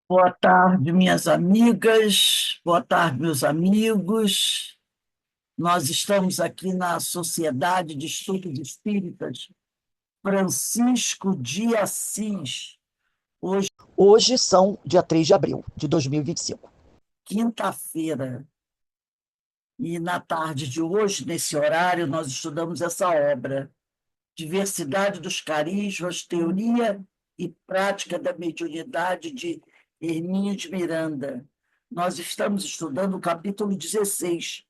Boa tarde, minhas amigas, boa tarde, meus amigos. Nós estamos aqui na Sociedade de Estudos Espíritas Francisco de Assis, Hoje são dia 3 de abril de 2025. quinta-feira. E na tarde de hoje, nesse horário, nós estudamos essa obra, Diversidade dos Carismas, Teoria e Prática da Mediunidade, de Hermínio de Miranda. Nós estamos estudando o capítulo 16,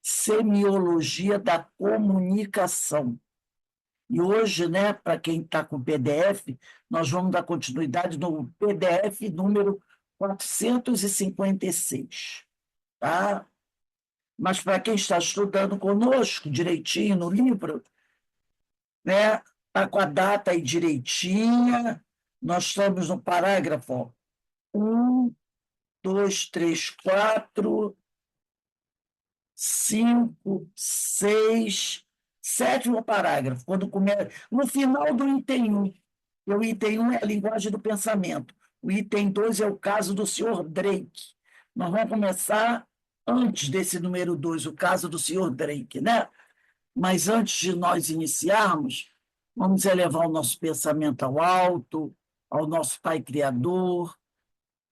Semiologia da Comunicação. E hoje, né, para quem está com o PDF, nós vamos dar continuidade no PDF número 456, tá? Mas para quem está estudando conosco direitinho no livro, né, está com a data aí direitinha, nós estamos no parágrafo 1, 2, 3, 4, 5, 6, sétimo parágrafo, quando começa, no final do item 1. O item 1 é a linguagem do pensamento. O item 2 é o caso do senhor Drake. Nós vamos começar antes desse número 2, o caso do senhor Drake, né? Mas antes de nós iniciarmos, vamos elevar o nosso pensamento ao alto, ao nosso Pai Criador,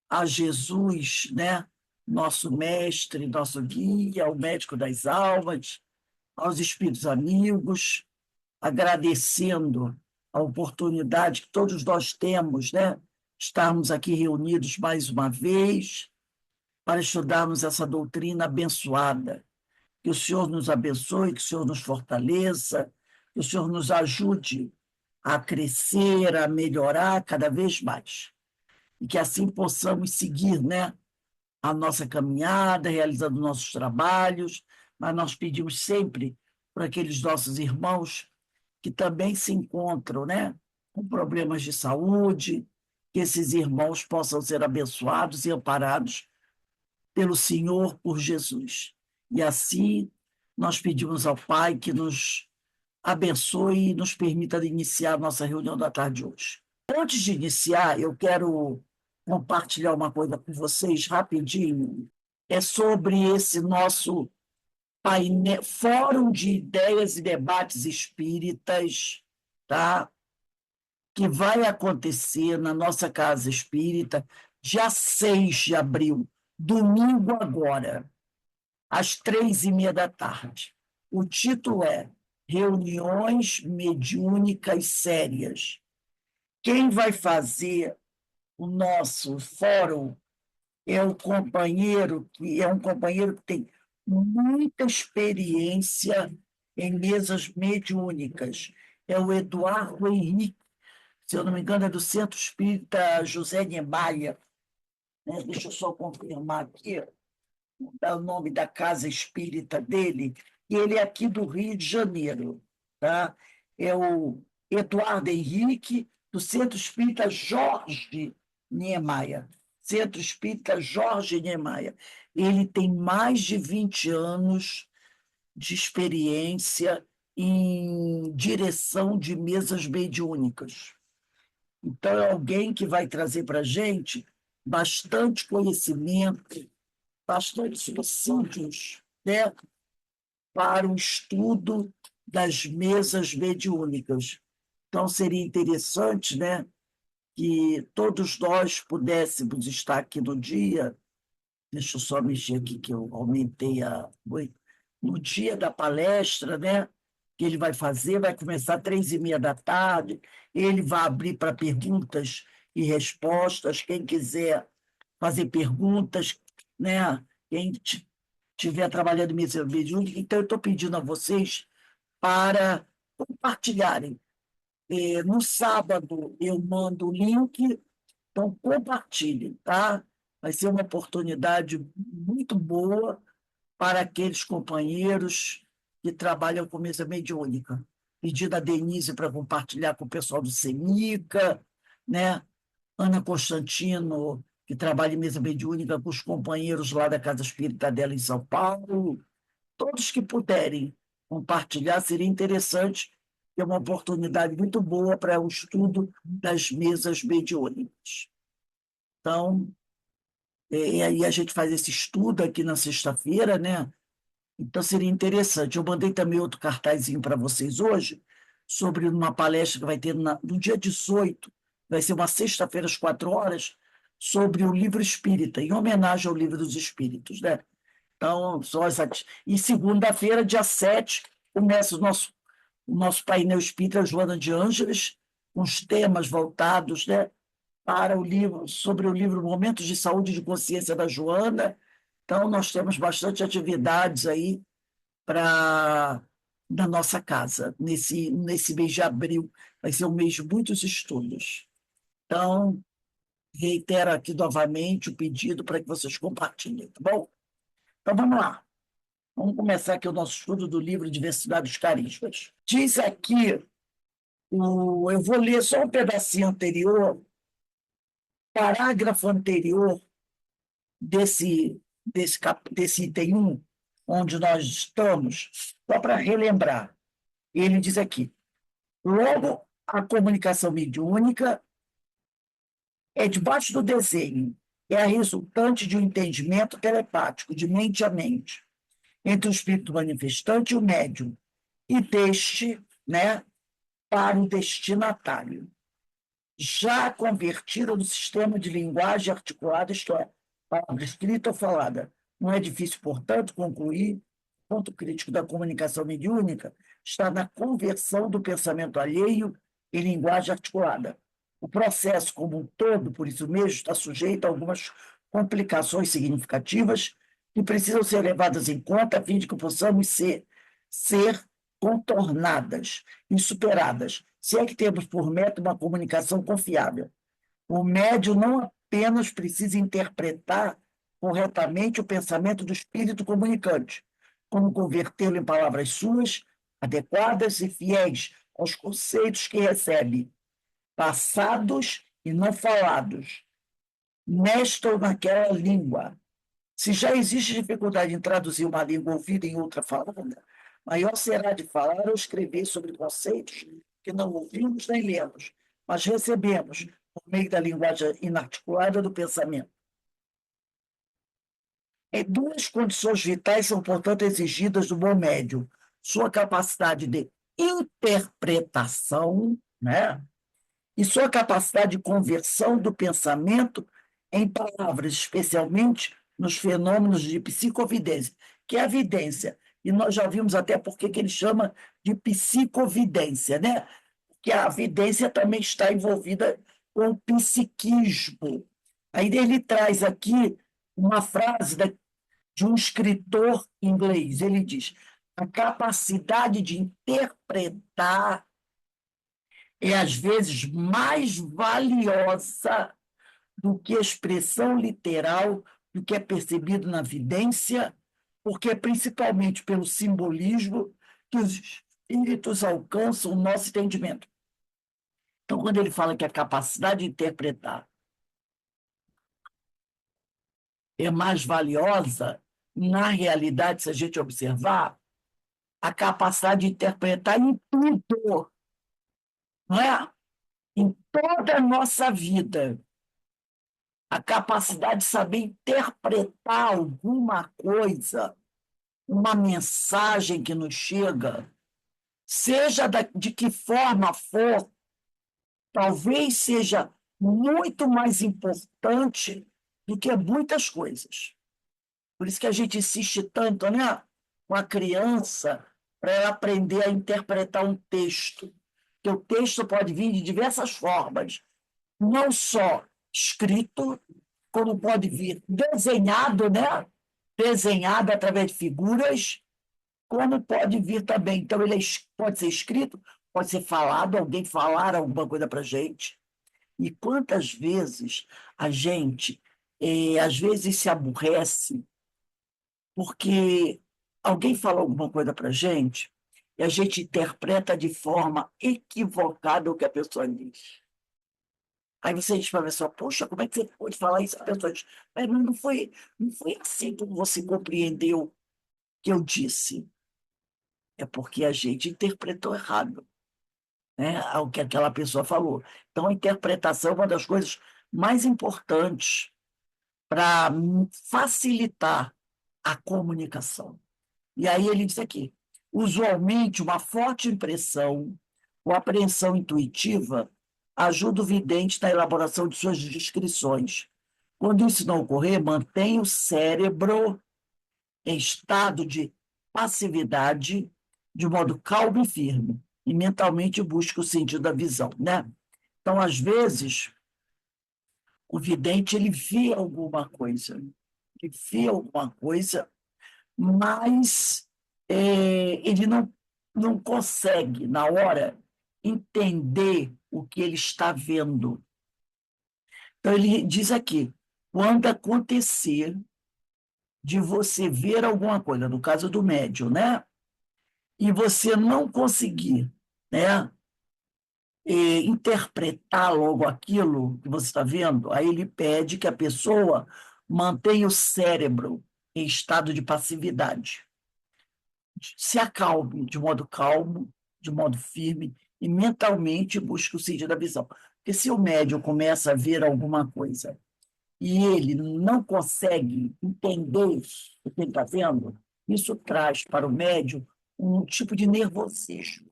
a Jesus, né? Nosso mestre, nosso guia, o médico das almas, aos espíritos amigos, agradecendo a oportunidade que todos nós temos, né? Estarmos aqui reunidos mais uma vez para estudarmos essa doutrina abençoada. Que o Senhor nos abençoe, que o Senhor nos fortaleça, que o Senhor nos ajude a crescer, a melhorar cada vez mais. E que assim possamos seguir, né, a nossa caminhada, realizando nossos trabalhos, mas nós pedimos sempre para aqueles nossos irmãos que também se encontram, né, com problemas de saúde, que esses irmãos possam ser abençoados e amparados pelo Senhor, por Jesus. E assim nós pedimos ao Pai que nos abençoe e nos permita iniciar a nossa reunião da tarde de hoje. Antes de iniciar, eu quero compartilhar uma coisa com vocês rapidinho. É sobre esse nosso Fórum de Ideias e Debates Espíritas, tá? Que vai acontecer na nossa Casa Espírita, dia 6 de abril, domingo agora, às 3h30 da tarde. O título é Reuniões Mediúnicas Sérias. Quem vai fazer o nosso fórum é um companheiro que tem muita experiência em mesas mediúnicas. É o Eduardo Henrique, se eu não me engano, é do Centro Espírita José Niemeyer, né? Deixa eu só confirmar aqui o nome da casa espírita dele, e ele é aqui do Rio de Janeiro, tá? É o Eduardo Henrique, do Centro Espírita Jorge Niemeyer. Centro Espírita Jorge Niemeyer. Ele tem mais de 20 anos de experiência em direção de mesas mediúnicas. Então, é alguém que vai trazer para a gente bastante conhecimento, bastante subsídios, né, para o estudo das mesas mediúnicas. Então, seria interessante, né, que todos nós pudéssemos estar aqui no dia. Deixa eu só mexer aqui, que eu aumentei a. No dia da palestra, né, que ele vai fazer, vai começar às 3h30 da tarde, ele vai abrir para perguntas e respostas, quem quiser fazer perguntas, né, quem estiver trabalhando em mesa mediúnica. Então, eu estou pedindo a vocês para compartilharem. No sábado, eu mando o link, então compartilhem, tá? Vai ser uma oportunidade muito boa para aqueles companheiros que trabalham com mesa mediúnica. Pedi a Denise para compartilhar com o pessoal do CEMICA, né? Ana Constantino, que trabalha em mesa mediúnica com os companheiros lá da Casa Espírita dela em São Paulo. Todos que puderem compartilhar, seria interessante, é uma oportunidade muito boa para o estudo das mesas mediúnicas. Então, E aí a gente faz esse estudo aqui na sexta-feira, né? Então seria interessante. Eu mandei também outro cartazinho para vocês hoje, sobre uma palestra que vai ter no dia 18, vai ser uma sexta-feira às 4 horas, sobre o livro espírita, em homenagem ao livro dos espíritos, né? Então, e segunda-feira, dia 7, começa o nosso painel espírita Joana de Ângeles, com os temas voltados, né, para o livro, sobre o livro Momentos de Saúde e de Consciência da Joana. Então, nós temos bastante atividades aí para na nossa casa, nesse mês de abril. Vai ser um mês de muitos estudos. Então, reitero aqui novamente o pedido para que vocês compartilhem, tá bom? Então, vamos lá. Vamos começar aqui o nosso estudo do livro Diversidade dos Carismas. Diz aqui, eu vou ler só um pedacinho anterior, parágrafo anterior desse item 1, onde nós estamos, só para relembrar. Ele diz aqui: logo, a comunicação mediúnica é debaixo do desenho, é a resultante de um entendimento telepático, de mente a mente, entre o espírito manifestante e o médium, e deste, né, para o destinatário, já convertida no sistema de linguagem articulada, isto é, palavra escrita ou falada. Não é difícil, portanto, concluir, o ponto crítico da comunicação mediúnica está na conversão do pensamento alheio em linguagem articulada. O processo como um todo, por isso mesmo, está sujeito a algumas complicações significativas que precisam ser levadas em conta a fim de que possamos ser contornadas e superadas, se é que temos por meta uma comunicação confiável. O médium não apenas precisa interpretar corretamente o pensamento do espírito comunicante, como convertê-lo em palavras suas, adequadas e fiéis aos conceitos que recebe, passados e não falados, nesta ou naquela língua. Se já existe dificuldade em traduzir uma língua ouvida em outra falada, maior será de falar ou escrever sobre conceitos que não ouvimos nem lemos, mas recebemos por meio da linguagem inarticulada do pensamento. Duas condições vitais são, portanto, exigidas do bom médium: sua capacidade de interpretação, né? E sua capacidade de conversão do pensamento em palavras, especialmente nos fenômenos de psicovidência, que é a vidência. E nós já vimos até por que ele chama de psicovidência, né? Porque a vidência também está envolvida com o psiquismo. Aí ele traz aqui uma frase de um escritor inglês. Ele diz: a capacidade de interpretar é, às vezes, mais valiosa do que a expressão literal do que é percebido na vidência, porque é principalmente pelo simbolismo que os espíritos alcançam o nosso entendimento. Então, quando ele fala que a capacidade de interpretar é mais valiosa, na realidade, se a gente observar, a capacidade de interpretar em tudo, não é? Em toda a nossa vida, a capacidade de saber interpretar alguma coisa, uma mensagem que nos chega, seja de que forma for, talvez seja muito mais importante do que muitas coisas. Por isso que a gente insiste tanto, né, com a criança, para ela aprender a interpretar um texto. Que o texto pode vir de diversas formas, não só escrito, como pode vir desenhado, né? Desenhado através de figuras, como pode vir também. Então, ele pode ser escrito, pode ser falado, alguém falar alguma coisa para a gente. E quantas vezes a gente, às vezes, se aborrece porque alguém fala alguma coisa para a gente e a gente interpreta de forma equivocada o que a pessoa diz. Aí você diz para a pessoa: poxa, como é que você pode falar isso? A pessoa diz: mas não foi assim como você compreendeu o que eu disse. É porque a gente interpretou errado, né, o que aquela pessoa falou. Então, a interpretação é uma das coisas mais importantes para facilitar a comunicação. E aí ele diz aqui, usualmente uma forte impressão ou apreensão intuitiva ajuda o vidente na elaboração de suas descrições. Quando isso não ocorrer, mantém o cérebro em estado de passividade, de modo calmo e firme, e mentalmente busca o sentido da visão, né? Então, às vezes, o vidente ele vê alguma coisa, mas ele não consegue, na hora, entender o que ele está vendo. Então, ele diz aqui: quando acontecer de você ver alguma coisa, no caso do médium, né? E você não conseguir, né? Interpretar logo aquilo que você está vendo, aí ele pede que a pessoa mantenha o cérebro em estado de passividade. Se acalme de modo calmo, de modo firme e mentalmente busque o sentido da visão. Porque se o médium começa a ver alguma coisa e ele não consegue entender o que ele está vendo, isso traz para o médium um tipo de nervosismo.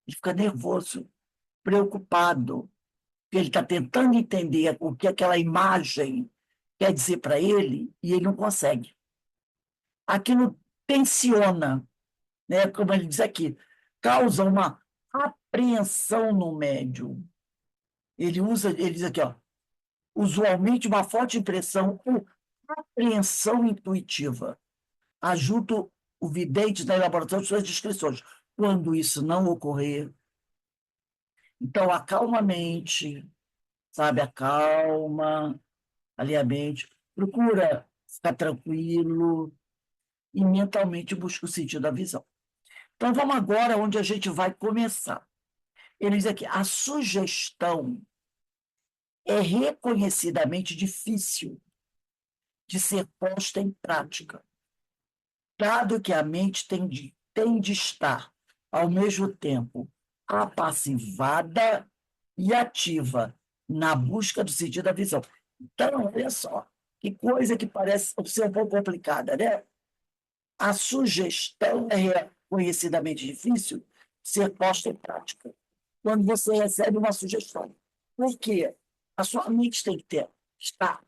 Ele fica nervoso, preocupado, porque ele está tentando entender o que aquela imagem quer dizer para ele e ele não consegue. Aquilo tensiona, né? Como ele diz aqui, causa uma apreensão no médium. Ele diz aqui, ó, usualmente uma forte impressão ou apreensão intuitiva ajuda o vidente na elaboração de suas descrições. Quando isso não ocorrer, então acalma a mente, sabe? Acalma ali a mente, procura ficar tranquilo e mentalmente busca o sentido da visão. Então vamos agora onde a gente vai começar. Ele diz aqui, a sugestão é reconhecidamente difícil de ser posta em prática, dado que a mente tem de estar, ao mesmo tempo, apassivada e ativa na busca do sentido da visão. Então, olha só, que coisa que parece ser um pouco complicada, né? A sugestão é reconhecidamente difícil de ser posta em prática. Quando você recebe uma sugestão. Por quê? A sua mente tem que estar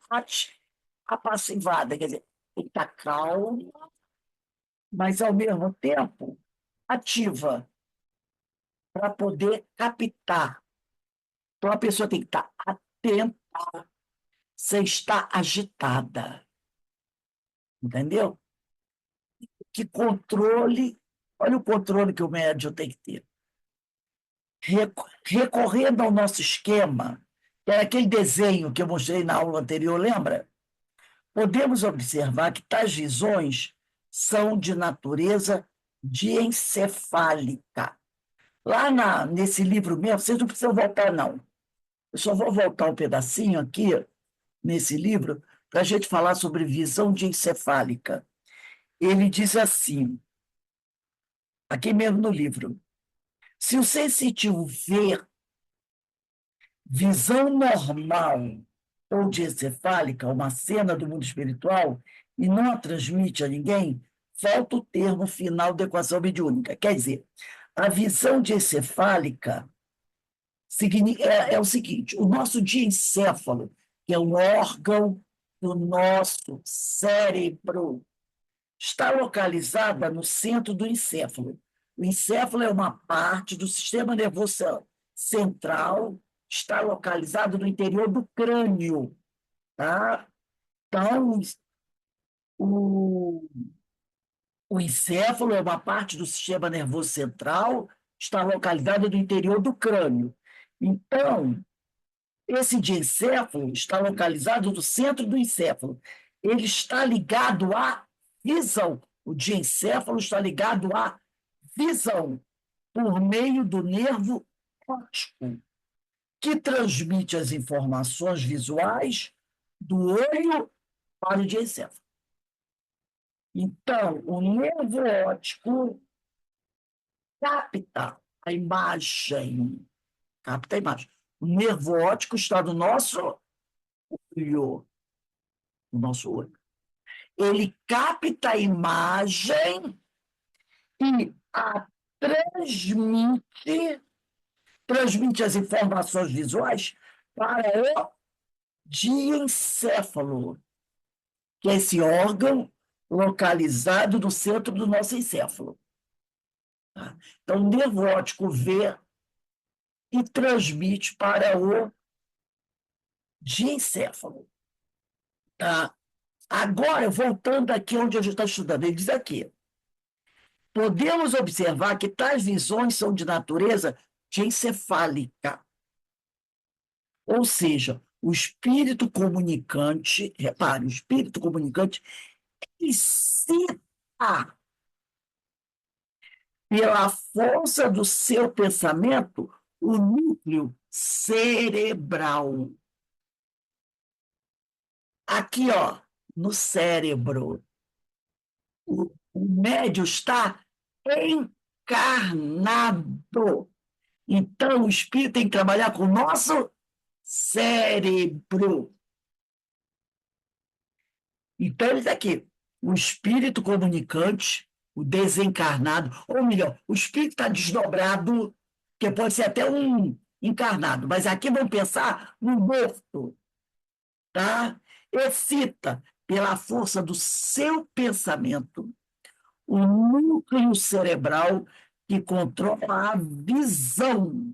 apassivada, quer dizer, tem que estar calma, mas, ao mesmo tempo, ativa, para poder captar. Então, a pessoa tem que estar atenta, sem estar agitada. Entendeu? Que controle, olha o controle que o médium tem que ter. Recorrendo ao nosso esquema, que era aquele desenho que eu mostrei na aula anterior, lembra? Podemos observar que tais visões são de natureza diencefálica. Lá nesse livro mesmo, vocês não precisam voltar, não. Eu só vou voltar um pedacinho aqui, nesse livro, para a gente falar sobre visão diencefálica. Ele diz assim, aqui mesmo no livro: se o sensitivo vê visão normal ou diencefálica, uma cena do mundo espiritual, e não a transmite a ninguém, falta o termo final da equação mediúnica. Quer dizer, a visão diencefálica é o seguinte: o nosso diencéfalo, que é um órgão do nosso cérebro, está localizada no centro do encéfalo. O encéfalo é uma parte do sistema nervoso central, está localizado no interior do crânio, tá? Então, o, o encéfalo é uma parte do sistema nervoso central, está localizado no interior do crânio. Então, esse diencéfalo está localizado no centro do encéfalo. Ele está ligado à visão. O diencéfalo está ligado à visão por meio do nervo óptico, que transmite as informações visuais do olho para o diencéfalo. Então, o nervo óptico capta a imagem. Capta a imagem. O nervo óptico está no nosso olho. o nosso olho. Ele capta a imagem e a transmite, transmite as informações visuais para o diencéfalo, que é esse órgão localizado no centro do nosso encéfalo. Tá? Então, o nervo óptico vê e transmite para o diencéfalo. Tá? Agora, voltando aqui onde a gente está estudando, ele diz aqui: podemos observar que tais visões são de natureza diencefálica, ou seja, o espírito comunicante, repare, o espírito comunicante excita pela força do seu pensamento o núcleo cerebral. Aqui, ó, no cérebro. O médio está encarnado. Então, o espírito tem que trabalhar com o nosso cérebro. Então, ele está aqui. O espírito comunicante, o desencarnado, ou melhor, o espírito está desdobrado, que pode ser até um encarnado, mas aqui vamos pensar no morto, tá? Excita pela força do seu pensamento o núcleo cerebral que controla a visão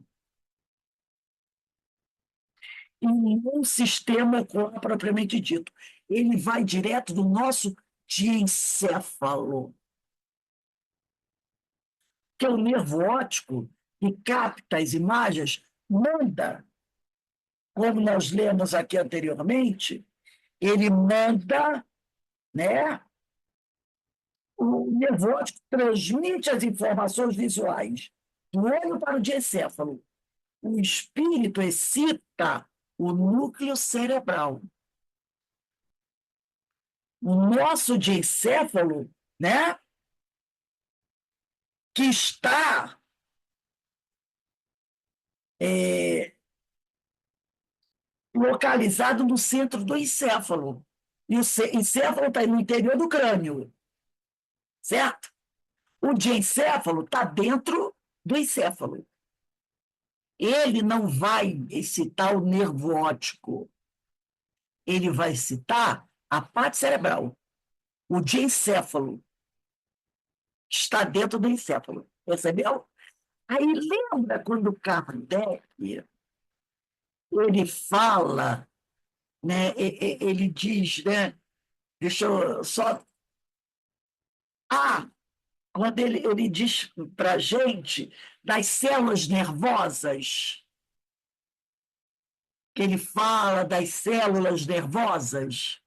e um sistema ocular propriamente dito. Ele vai direto do nosso diencéfalo, que é o nervo óptico que capta as imagens, manda, como nós lemos aqui anteriormente, ele manda, né? O nervo óptico transmite as informações visuais do olho para o diencéfalo. O espírito excita o núcleo cerebral. O nosso diencéfalo, né, que está localizado no centro do encéfalo. E o encéfalo está no interior do crânio, certo? O diencéfalo está dentro do encéfalo. Ele não vai excitar o nervo óptico. Ele vai excitar a parte cerebral. O diencéfalo está dentro do encéfalo. Percebeu? Aí lembra quando Kardec ele fala, né, ele diz, né, deixa eu só. Ah, quando ele diz para a gente das células nervosas, que ele fala das células nervosas,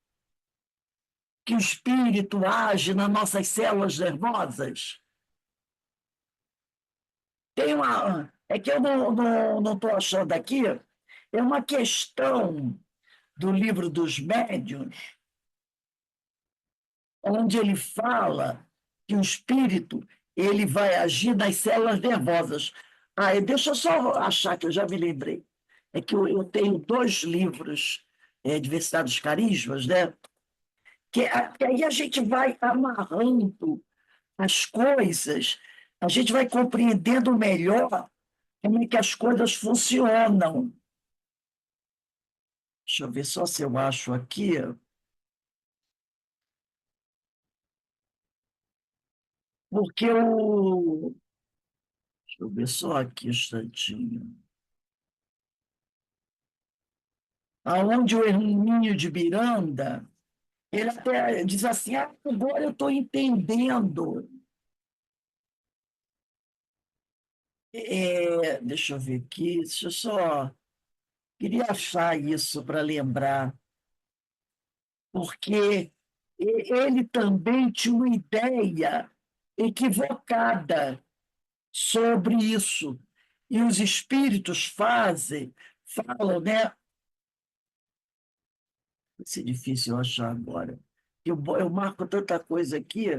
que o espírito age nas nossas células nervosas. Tem uma. É que eu não estou achando aqui, é uma questão do livro dos médiuns, onde ele fala que o espírito ele vai agir nas células nervosas. Ah, deixa eu só achar que eu já me lembrei. É que eu tenho dois livros, Diversidade dos Carismas, né? Que aí a gente vai amarrando as coisas, a gente vai compreendendo melhor como é que as coisas funcionam. Deixa eu ver só se eu acho aqui. Porque o. Deixa eu ver só aqui um instantinho. Aonde o Hermínio de Miranda, ele até diz assim: ah, agora eu estou entendendo. Deixa eu ver aqui, deixa eu só. Queria achar isso para lembrar, porque ele também tinha uma ideia equivocada sobre isso. E os espíritos falam, né? Vai ser difícil eu achar agora. Eu marco tanta coisa aqui,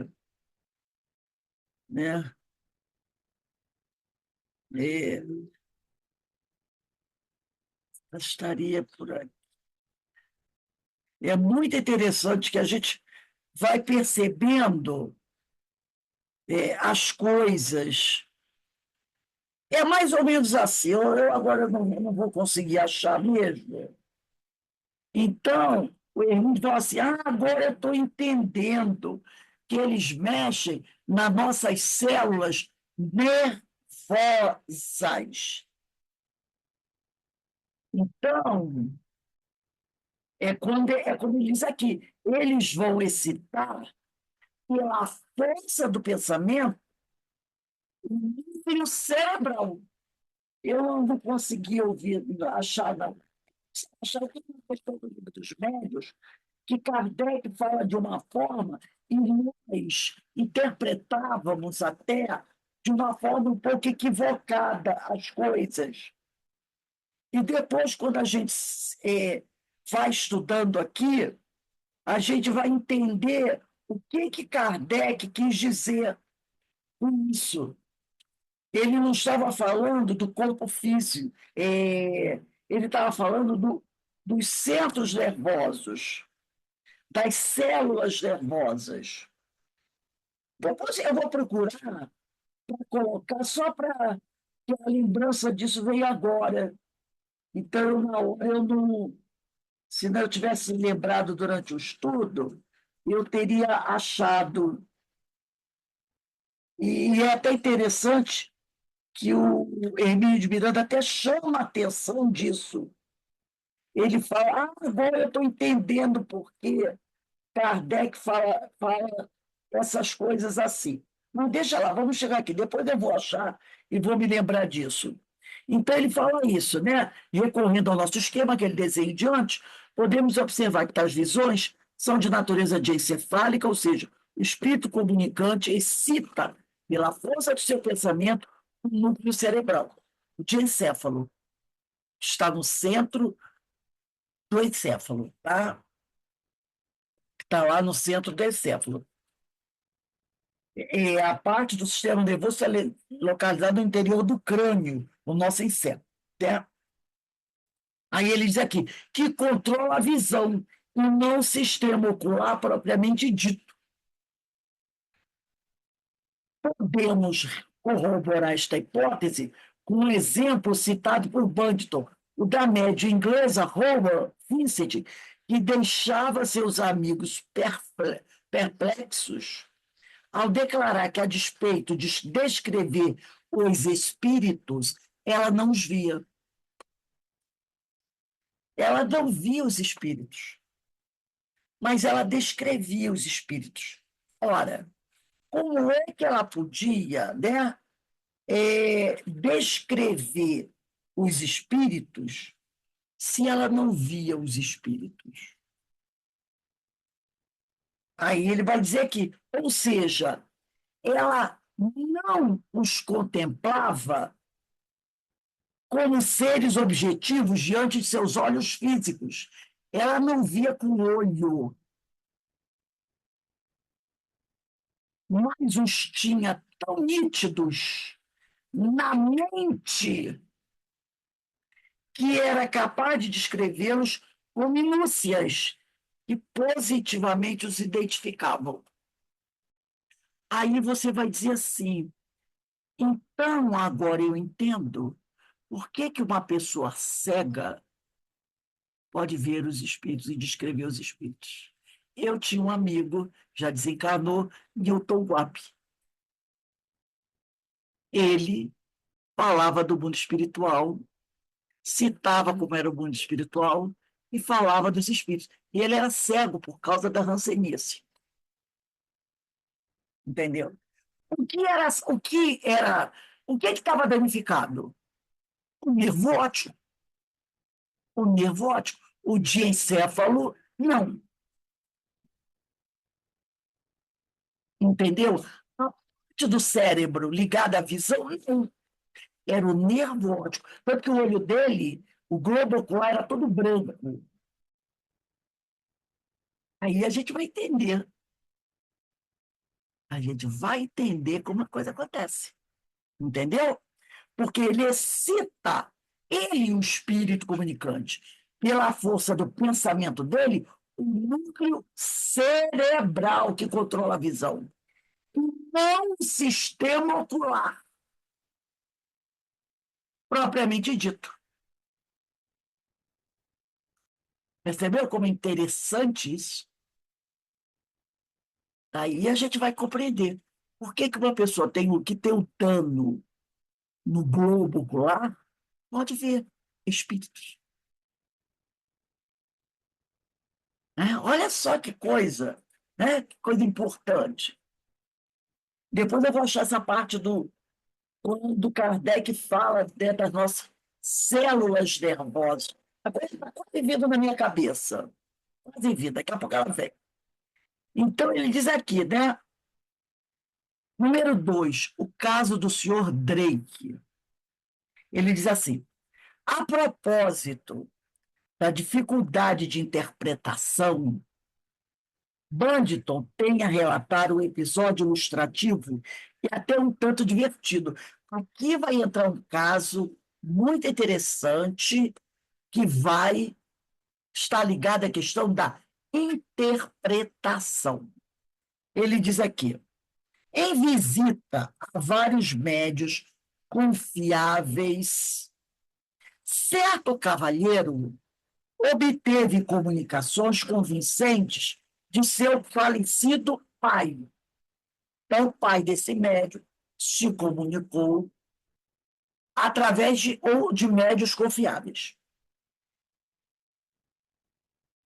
né? É, estaria por aqui. É muito interessante que a gente vai percebendo as coisas. É mais ou menos assim. Eu agora não vou conseguir achar mesmo. Então, o Hermínio fala assim: agora eu estou entendendo que eles mexem nas nossas células nervosas. Então, é quando ele diz aqui, eles vão excitar pela força do pensamento o núcleo cerebral. Eu não consegui ouvir, achar, não. Achar que na questão do livro dos médios, que Kardec fala de uma forma e nós interpretávamos até de uma forma um pouco equivocada as coisas. E depois, quando a gente vai estudando aqui, a gente vai entender o que Kardec quis dizer com isso. Ele não estava falando do corpo físico, ele estava falando dos centros nervosos, das células nervosas. Depois eu vou procurar para colocar, só para que a lembrança disso veio agora. Então, eu não, se não eu tivesse lembrado durante o estudo, eu teria achado. E é até interessante que o Hermínio de Miranda até chama a atenção disso. Ele fala, agora eu estou entendendo por que Kardec fala essas coisas assim. Mas deixa lá, vamos chegar aqui, depois eu vou achar e vou me lembrar disso. Então, ele fala isso, né? Recorrendo ao nosso esquema, aquele desenho de antes, podemos observar que tais visões são de natureza diencefálica, ou seja, o espírito comunicante excita, pela força do seu pensamento, o núcleo cerebral. O diencéfalo está no centro do encéfalo, tá? Está lá no centro do encéfalo. A parte do sistema nervoso é localizada no interior do crânio, o nosso encéfalo, né? Aí ele diz aqui, que controla a visão, e não o sistema ocular propriamente dito. Podemos corroborar esta hipótese com um exemplo citado por Buntington, o da média inglesa Howard Vincent, que deixava seus amigos perplexos ao declarar que, a despeito de descrever os espíritos, ela não os via. Ela não via os espíritos, mas ela descrevia os espíritos. Ora, como é que ela podia, né, descrever os espíritos se ela não via os espíritos? Aí ele vai dizer que, ou seja, ela não os contemplava como seres objetivos diante de seus olhos físicos. Ela não via com o olho, mas os tinha tão nítidos na mente que era capaz de descrevê-los com minúcias que positivamente os identificavam. Aí você vai dizer assim, então agora eu entendo por que uma pessoa cega pode ver os espíritos e descrever os espíritos. Eu tinha um amigo, já desencarnou, Newton Guap. Ele falava do mundo espiritual, citava como era o mundo espiritual e falava dos espíritos. E ele era cego por causa da rancenice. Entendeu? O que estava danificado? O nervo óptico. O nervo óptico. O diencéfalo, não. Entendeu? A parte do cérebro ligada à visão, não. Era o nervo óptico. Tanto que o olho dele, o globo ocular era todo branco. Aí a gente vai entender. A gente vai entender como a coisa acontece. Entendeu? Porque ele excita, ele, o espírito comunicante, pela força do pensamento dele, o núcleo cerebral que controla a visão, e não o sistema ocular, propriamente dito. Percebeu como é interessante isso? Aí a gente vai compreender por que que uma pessoa tem o que tem um dano no globo ocular, pode ver espíritos. Né? Olha só que coisa, né? Que coisa importante. Depois eu vou achar essa parte quando Kardec fala, né, das nossas células nervosas. A coisa está quase vindo na minha cabeça. Quase vindo, daqui a pouco ela vem. Então ele diz aqui, né? Número 2, o caso do senhor Drake. Ele diz assim: a propósito da dificuldade de interpretação, Banditon tem a relatar um episódio ilustrativo e até um tanto divertido. Aqui vai entrar um caso muito interessante que vai estar ligado à questão da interpretação. Ele diz aqui: em visita a vários médios confiáveis, certo cavalheiro obteve comunicações convincentes de seu falecido pai. Então, o pai desse médium se comunicou através de médios confiáveis.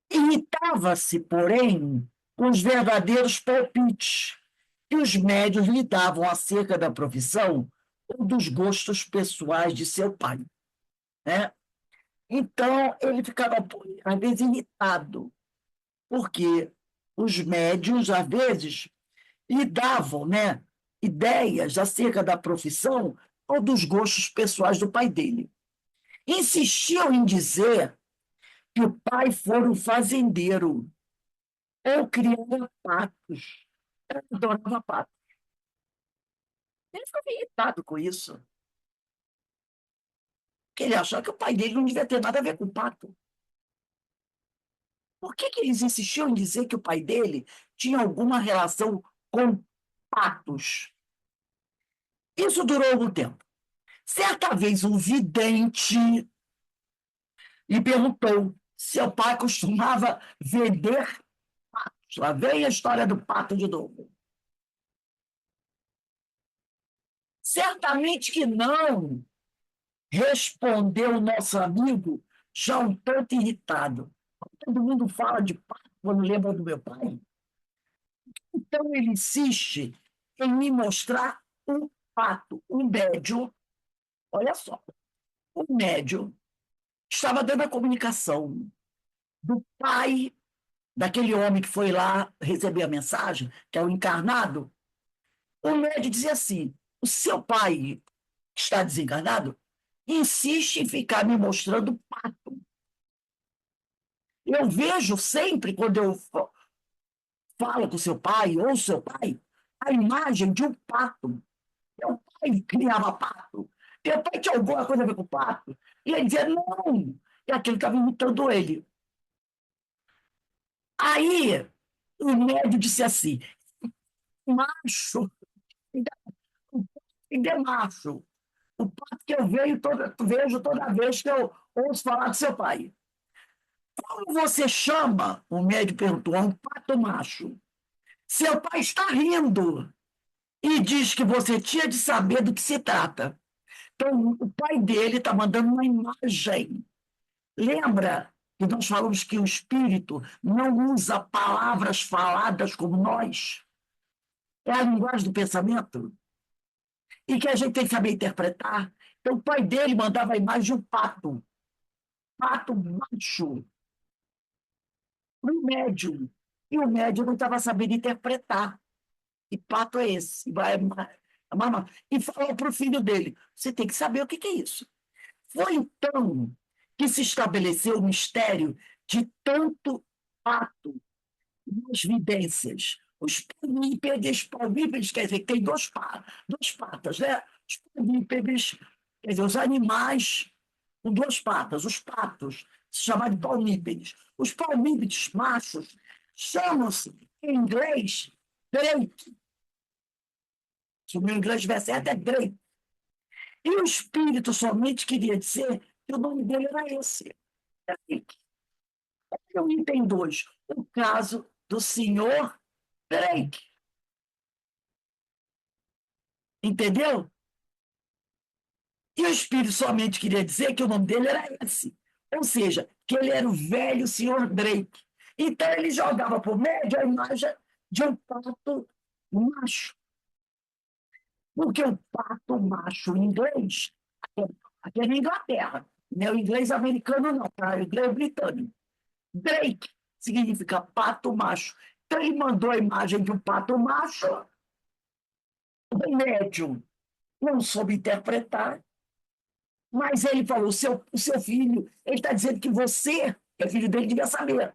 Irritava-se, porém, com os verdadeiros palpites que os médios lhe davam acerca da profissão ou dos gostos pessoais de seu pai. Né? Então, ele ficava, às vezes, irritado, porque os médios, às vezes, lhe davam, né, ideias acerca da profissão ou dos gostos pessoais do pai dele. Insistiam em dizer que o pai fora um fazendeiro ou criava patos. Ele adorava patos. Ele ficava irritado com isso, porque ele achava que o pai dele não devia ter nada a ver com pato. Por que que eles insistiam em dizer que o pai dele tinha alguma relação com patos? Isso durou algum tempo. Certa vez, um vidente lhe perguntou se seu pai costumava vender patos. Lá vem a história do pato de novo. Certamente que não, respondeu o nosso amigo, já um tanto irritado. Todo mundo fala de pato quando lembra do meu pai. Então ele insiste em me mostrar um pato, um médium. Olha só, o médium estava dando a comunicação do pai daquele homem que foi lá receber a mensagem, que é o encarnado. O médium dizia assim: o seu pai, que está desencarnado, insiste em ficar me mostrando pato. Eu vejo sempre, quando eu falo com seu pai, ou seu pai, a imagem de um pato. Meu pai criava pato. Meu pai tinha alguma coisa a ver com pato. E ele dizia, não. E aquilo estava imitando ele. Aí, o médium disse assim, macho, ainda é macho. O pato que eu vejo toda vez que eu ouço falar do seu pai. Como você chama? O médico perguntou. É um pato macho. Seu pai está rindo e diz que você tinha de saber do que se trata. Então, o pai dele está mandando uma imagem. Lembra que nós falamos que o espírito não usa palavras faladas como nós? É a linguagem do pensamento. E que a gente tem que saber interpretar. Então, o pai dele mandava a imagem de um pato. Pato macho. Para o médium. E o médium não estava sabendo interpretar. Que pato é esse? E falou para o filho dele: você tem que saber o que é isso. Foi então que se estabeleceu o mistério de tanto pato nas vidências. Os palmípedes, quer dizer, tem duas patas, né? Os palmípedes, quer dizer, os animais com duas patas, os patos, se chamar de palmípedes. Os palmípedes machos chamam-se, em inglês, Drake. Se o meu inglês estiver certo, é Drake. E o espírito somente queria dizer que o nome dele era esse. Drake. O item 2, o caso do senhor Drake. Entendeu? E o espírito somente queria dizer que o nome dele era esse. Ou seja, que ele era o velho senhor Drake. Então ele jogava por médio a imagem de um pato macho. Porque o pato macho em inglês, aqui é na Inglaterra, não é o inglês americano, não, tá? É o inglês britânico. Drake significa pato macho. Então ele mandou a imagem de um pato macho, o médium não soube interpretar, mas ele falou: o seu filho, ele está dizendo que você, que é filho dele, devia saber.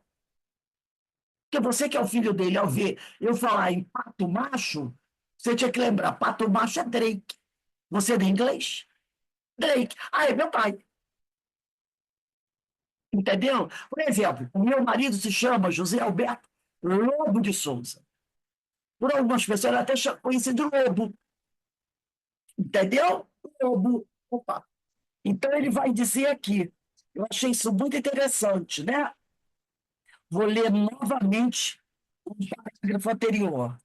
Porque você que é o filho dele, ao ver eu falar em pato macho, você tinha que lembrar: pato macho é Drake. Você é de inglês? Drake. Ah, é meu pai. Entendeu? Por exemplo, o meu marido se chama José Alberto Lobo de Souza. Por algumas pessoas, ele é até conhecido de Lobo. Entendeu? Lobo. Opa. Então, ele vai dizer aqui. Eu achei isso muito interessante, né? Vou ler novamente o parágrafo anterior.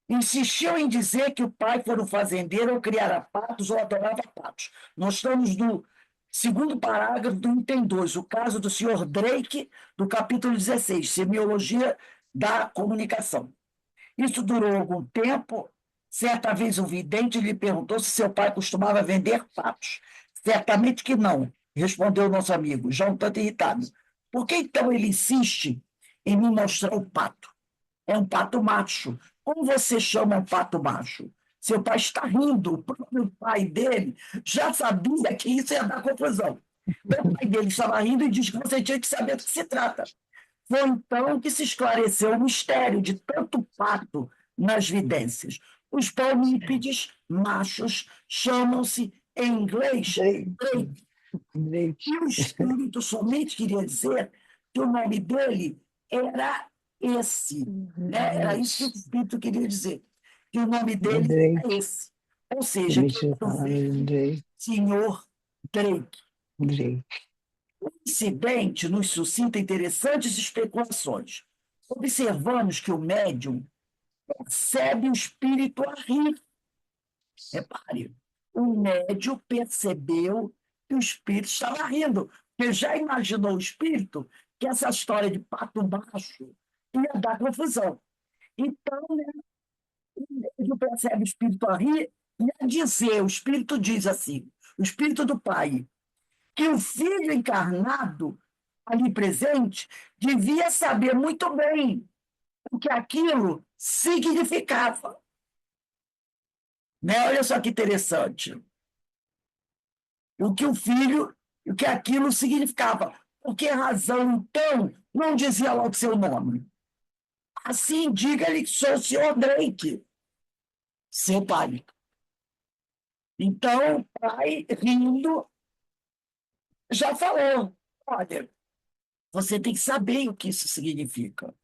Insistiu em dizer que o pai fora um fazendeiro ou criara patos ou adorava patos. Nós estamos no segundo parágrafo do item 2, o caso do senhor Drake, do capítulo 16, Semiologia da Comunicação. Isso durou algum tempo. Certa vez um vidente lhe perguntou se seu pai costumava vender patos. Certamente que não, respondeu o nosso amigo, já um tanto irritado. Por que então ele insiste em me mostrar o pato? É um pato macho. Como você chama um pato macho? Seu pai está rindo. O próprio pai dele já sabia que isso ia dar confusão. O pai dele estava rindo e disse que você tinha que saber do que se trata. Foi então que se esclareceu o mistério de tanto pato nas vidências. Os palmípedes machos chamam-se, em inglês, Drake. E o espírito somente queria dizer que o nome dele era esse. Né? Era isso que o espírito queria dizer. Que o nome dele era esse. Ou seja, que era o velho senhor Drake. O incidente nos suscita interessantes especulações. Observamos que o médium percebe o espírito a rir. Repare, o médium percebeu que o espírito estava rindo. Porque já imaginou o espírito que essa história de pato baixo ia dar confusão. Então, né, o médium percebe o espírito a rir e a dizer, o espírito diz assim, o espírito do pai, que o filho encarnado ali presente devia saber muito bem o que aquilo significava. Né? Olha só que interessante. O que o filho, o que aquilo significava. Por que razão, então, não dizia logo seu nome? Assim, diga-lhe que sou o senhor Drake, seu pai. Então, o pai, rindo, já falou: olha, você tem que saber o que isso significa.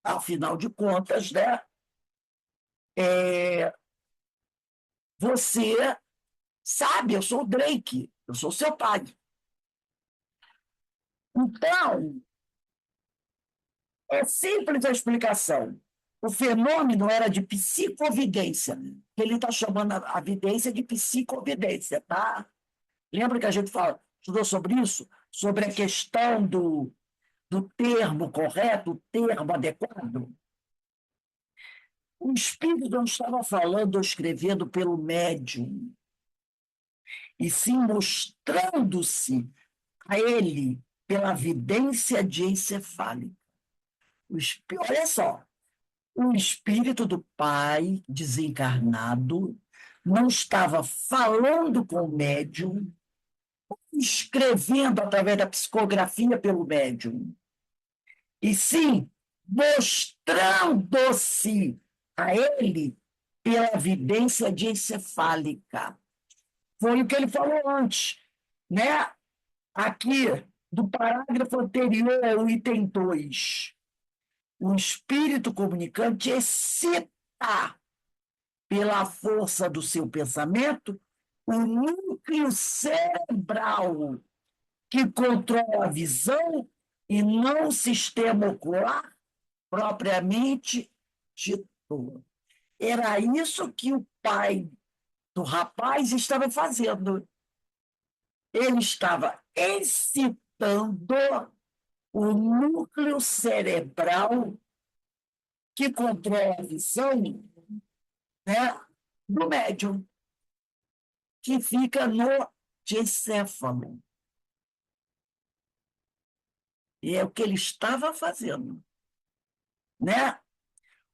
Afinal de contas, né, você sabe, eu sou o Drake, eu sou seu pai. Então, é simples a explicação. O fenômeno era de psicovidência. Ele está chamando a vidência de psicovidência, tá? Lembra que a gente estudou sobre isso? Sobre a questão do termo correto, o termo adequado? O espírito não estava falando ou escrevendo pelo médium, e sim mostrando-se a ele pela vidência diencefálica. Olha só, o espírito do pai desencarnado não estava falando com o médium, escrevendo através da psicografia pelo médium, e sim mostrando-se a ele pela vidência diencefálica. Foi o que ele falou antes, né? Aqui, do parágrafo anterior ao item 2, o espírito comunicante excita pela força do seu pensamento o núcleo cerebral que controla a visão e não o sistema ocular propriamente dito. Era isso que o pai do rapaz estava fazendo. Ele estava excitando o núcleo cerebral que controla a visão, né, do médium, que fica no encéfalo. E é o que ele estava fazendo, né?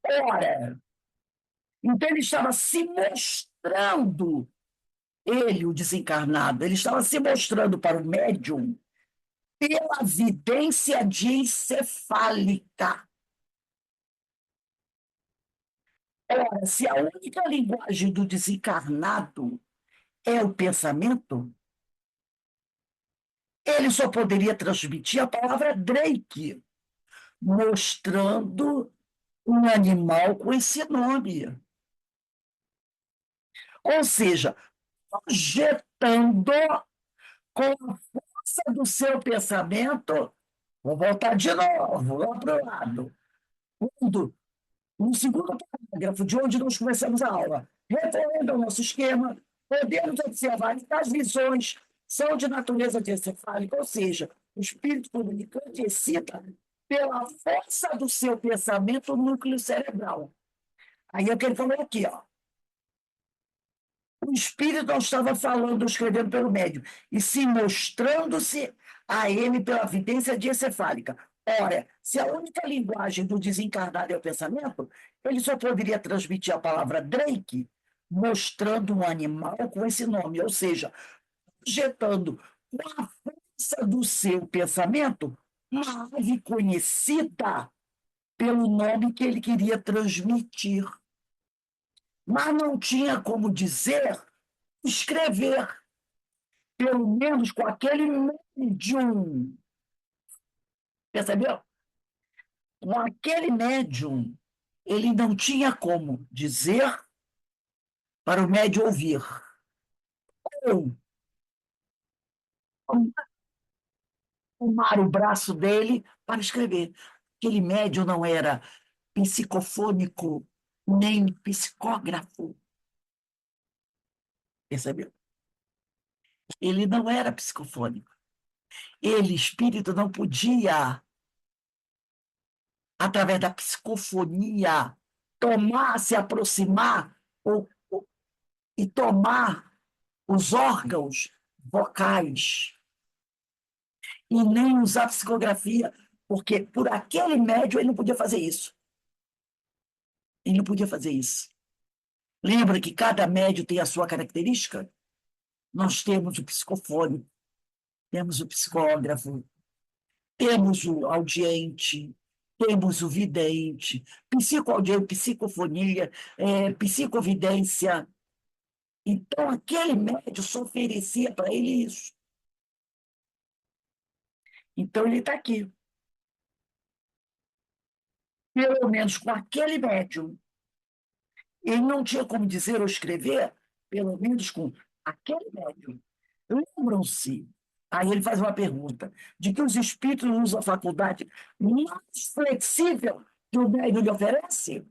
Ora, então ele estava se mostrando, ele, o desencarnado, ele estava se mostrando para o médium pela vidência diencefálica. Ora, se a única linguagem do desencarnado é o pensamento, ele só poderia transmitir a palavra Drake, mostrando um animal com esse nome. Ou seja, projetando com a força do seu pensamento, vou voltar de novo, lá para o lado. Quando, no segundo parágrafo, de onde nós começamos a aula, referendo ao nosso esquema, podemos observar que as visões são de natureza diencefálica, ou seja, o espírito comunicante excita pela força do seu pensamento o núcleo cerebral. Aí é o que ele falou aqui, ó. O espírito não estava falando ou escrevendo pelo médium, e se mostrando-se a ele pela vidência diencefálica. Ora, se a única linguagem do desencarnado é o pensamento, ele só poderia transmitir a palavra Drake, mostrando um animal com esse nome, ou seja, projetando com a força do seu pensamento uma ave conhecida pelo nome que ele queria transmitir. Mas não tinha como dizer, escrever, pelo menos com aquele médium. Percebeu? Com aquele médium, ele não tinha como dizer para o médium ouvir. Ou tomar o braço dele para escrever. Aquele médium não era psicofônico, nem psicógrafo. Percebeu? Ele não era psicofônico. Ele, espírito, não podia, através da psicofonia, tomar, se aproximar e tomar os órgãos vocais e nem usar psicografia, porque por aquele médium ele não podia fazer isso. Ele não podia fazer isso. Lembra que cada médium tem a sua característica? Nós temos o psicofone, temos o psicógrafo, temos o audiente, temos o vidente, psicoaudiente, psicofonia, psicovidência. Então, aquele médium só oferecia para ele isso. Então, ele está aqui. Pelo menos com aquele médium. Ele não tinha como dizer ou escrever, pelo menos com aquele médium. Lembram-se? Aí ele faz uma pergunta: de que os espíritos usam a faculdade mais flexível que o médium lhe oferece?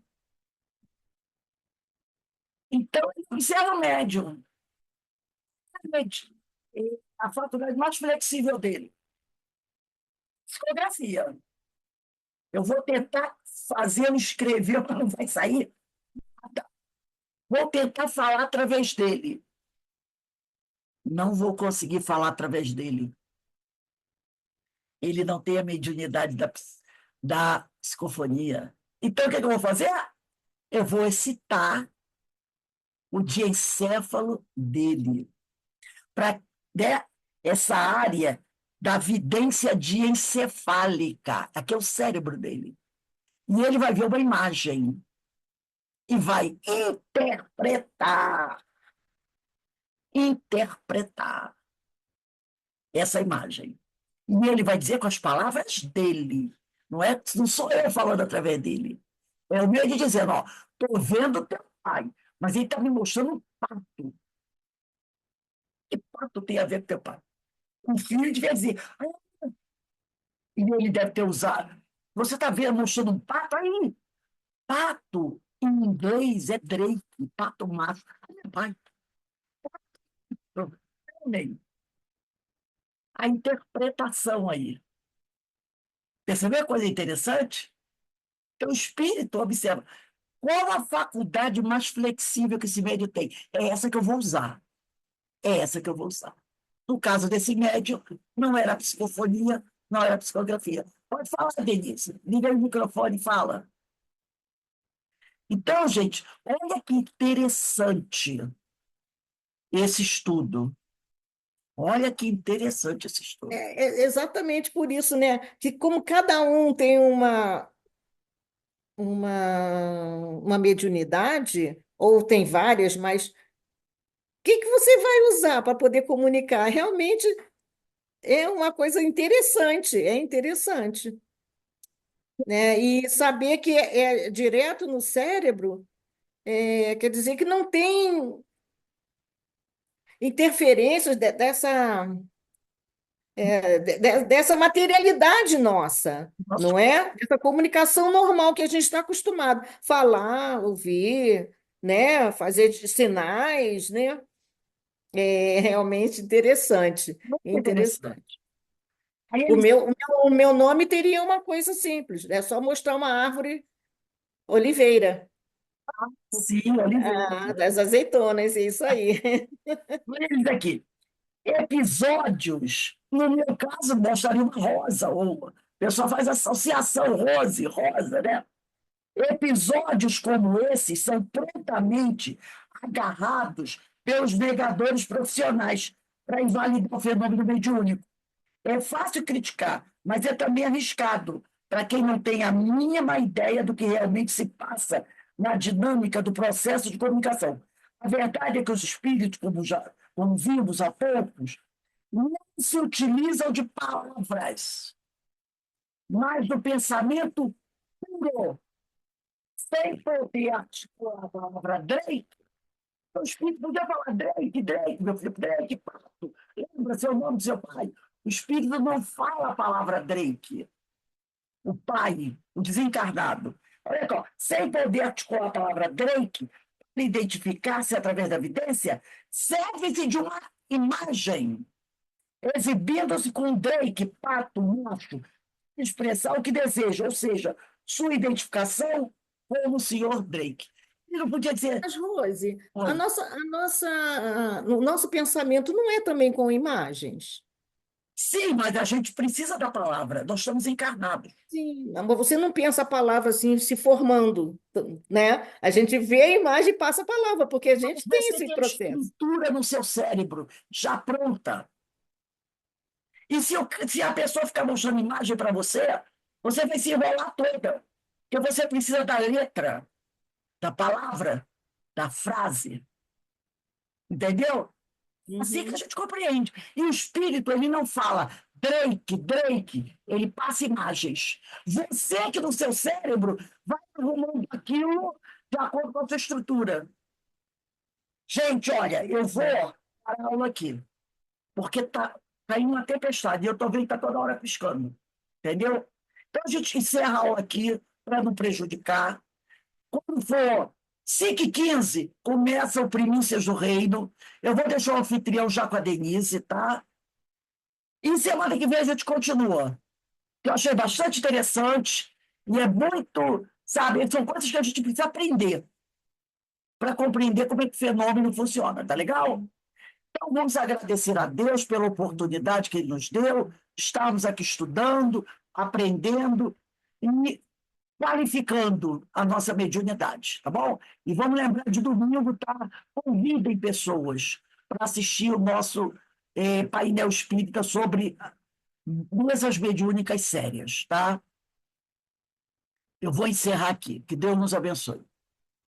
Então, ele observa o médium. A faculdade mais flexível dele. Psicografia. Eu vou tentar fazê-lo escrever, mas não vai sair. Vou tentar falar através dele. Não vou conseguir falar através dele. Ele não tem a mediunidade da psicofonia. Então, o que eu vou fazer? Eu vou excitar o diencéfalo dele, para, né, essa área da vidência diencefálica. Aqui é o cérebro dele. E ele vai ver uma imagem e vai interpretar. Interpretar. essa imagem. E ele vai dizer com as palavras dele. Não sou eu falando através dele. É o meu de dizendo, ó, estou vendo teu pai, mas ele está me mostrando um pato. Que pato tem a ver com teu pai? O filho devia dizer, e ele deve ter usado. Você está vendo, mostrando um pato aí? Pato, em inglês, é Drake, pato macho. Pai, nem a interpretação aí. Percebeu a coisa interessante? Então, o espírito observa. Qual a faculdade mais flexível que esse médium tem? É essa que eu vou usar. É essa que eu vou usar. No caso desse médium, não era psicofonia, não era psicografia. Pode falar, Denise. Liga o microfone e fala. Então, gente, olha que interessante esse estudo. Olha que interessante esse estudo. É exatamente por isso, né? Que como cada um tem uma mediunidade, ou tem várias, mas o que que você vai usar para poder comunicar? Realmente é uma coisa interessante, é interessante, né? E saber que é direto no cérebro, quer dizer que não tem interferências dessa materialidade nossa, Nossa, não é? Essa comunicação normal que a gente está acostumado. Falar, ouvir, né? Fazer sinais, né? É realmente interessante, muito interessante. interessante. Aí O ele meu, o meu, o meu nome teria uma coisa simples, é só mostrar uma árvore oliveira, sim, Oliveira. das azeitonas, é isso aí. Olha eles aqui. Episódios, no meu caso, mostraria uma rosa, ou o pessoal faz associação rose, rosa, né? Episódios como esses são prontamente agarrados pelos negadores profissionais para invalidar o fenômeno mediúnico. É fácil criticar, mas é também arriscado para quem não tem a mínima ideia do que realmente se passa na dinâmica do processo de comunicação. A verdade é que os espíritos, como vimos há poucos, não se utilizam de palavras, mas do pensamento puro, sem poder articular a palavra Drake. O espírito podia falar Drake, Drake, meu filho, Drake, pato. Lembra seu nome do seu pai? O espírito não fala a palavra Drake. O pai, o desencarnado. Olha só, sem poder articular a palavra Drake, para identificar-se através da evidência, serve-se de uma imagem, exibindo-se com um Drake, pato, macho, expressar o que deseja, ou seja, sua identificação como o senhor Drake. Ele não podia dizer. Mas, Rose, Oi. o nosso pensamento não é também com imagens. Sim, mas a gente precisa da palavra, nós estamos encarnados. Sim, mas você não pensa a palavra assim se formando, né? A gente vê a imagem e passa a palavra, porque a gente tem Você esse tem a processo. estrutura no seu cérebro já pronta. E se a pessoa ficar mostrando imagem para você, você vai se enrolar toda. Porque você precisa da letra, da palavra, da frase. Entendeu? Assim que a Uhum. gente compreende. E o espírito, ele não fala Drake, Drake, ele passa imagens. Você que no seu cérebro vai arrumando aquilo de acordo com a sua estrutura. Gente, olha, eu vou parar a aula aqui, porque tá indo uma tempestade e eu estou vendo que está toda hora piscando. Entendeu? Então a gente encerra a aula aqui para não prejudicar. Quando for 5h15, começa o Primícias do Reino. Eu vou deixar o anfitrião já com a Denise, tá? E semana que vem a gente continua. Que eu achei bastante interessante e é muito, sabe, são coisas que a gente precisa aprender para compreender como é que o fenômeno funciona, tá legal? Então, vamos agradecer a Deus pela oportunidade que Ele nos deu, estarmos aqui estudando, aprendendo e qualificando a nossa mediunidade, tá bom? E vamos lembrar de domingo, tá? Convidem pessoas para assistir o nosso painel espírita sobre doenças mediúnicas sérias, tá? Eu vou encerrar aqui. Que Deus nos abençoe.